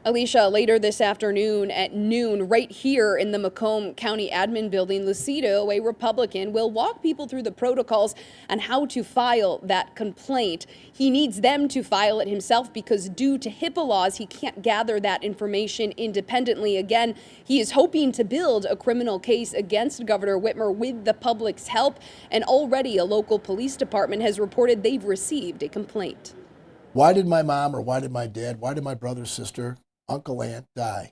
Alicia, later this afternoon at noon, right here in the Macomb County Admin Building, Lucido, a Republican, will walk people through the protocols on how to file that complaint. He needs them to file it himself because due to HIPAA laws, he can't gather that information independently. Again, he is hoping to build a criminal case against Governor Whitmer with the public's help, and already a local police department has reported they've received a complaint. Why did my mom or why did my dad, why did my brother, sister, uncle, aunt die?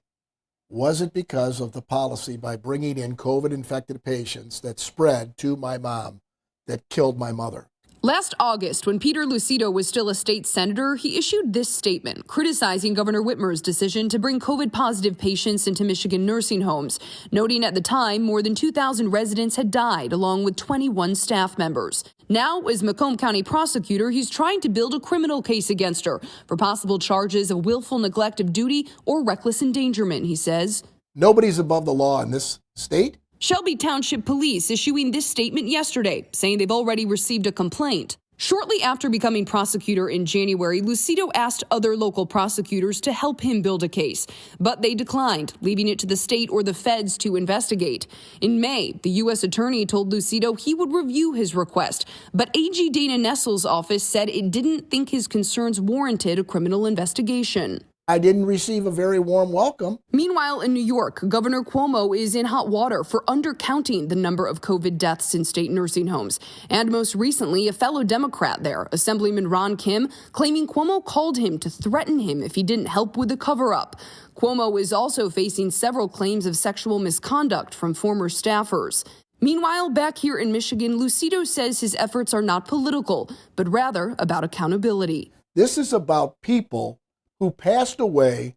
Was it because of the policy by bringing in COVID-infected patients that spread to my mom that killed my mother? Last August, when Peter Lucido was still a state senator, he issued this statement criticizing Governor Whitmer's decision to bring COVID-positive patients into Michigan nursing homes, noting at the time more than 2,000 residents had died, along with 21 staff members. Now, as Macomb County Prosecutor, he's trying to build a criminal case against her for possible charges of willful neglect of duty or reckless endangerment, he says. Nobody's above the law in this state. Shelby Township Police issuing this statement yesterday, saying they've already received a complaint. Shortly after becoming prosecutor in January, Lucido asked other local prosecutors to help him build a case, but they declined, leaving it to the state or the feds to investigate. In May, the U.S. attorney told Lucido he would review his request, but AG Dana Nessel's office said it didn't think his concerns warranted a criminal investigation. I didn't receive a very warm welcome. Meanwhile, in New York, Governor Cuomo is in hot water for undercounting the number of COVID deaths in state nursing homes. And most recently, a fellow Democrat there, Assemblyman Ron Kim, claiming Cuomo called him to threaten him if he didn't help with the cover-up. Cuomo is also facing several claims of sexual misconduct from former staffers. Meanwhile, back here in Michigan, Lucido says his efforts are not political, but rather about accountability. This is about people who passed away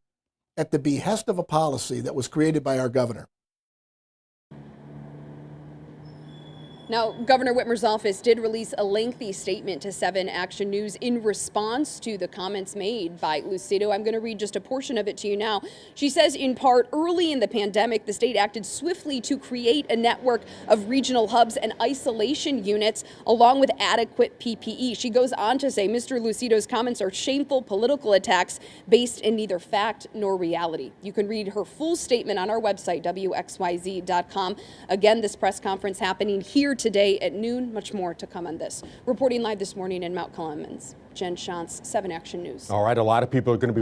at the behest of a policy that was created by our governor. Now, Governor Whitmer's office did release a lengthy statement to 7 Action News in response to the comments made by Lucido. I'm going to read just a portion of it to you now. She says, in part, early in the pandemic, the state acted swiftly to create a network of regional hubs and isolation units, along with adequate PPE. She goes on to say Mr. Lucido's comments are shameful political attacks based in neither fact nor reality. You can read her full statement on our website, WXYZ.com. Again, this press conference happening here today at noon. Much more to come on this. Reporting live this morning in Mount Clemens, Jen Shantz, 7 Action News. All right, a lot of people are going to be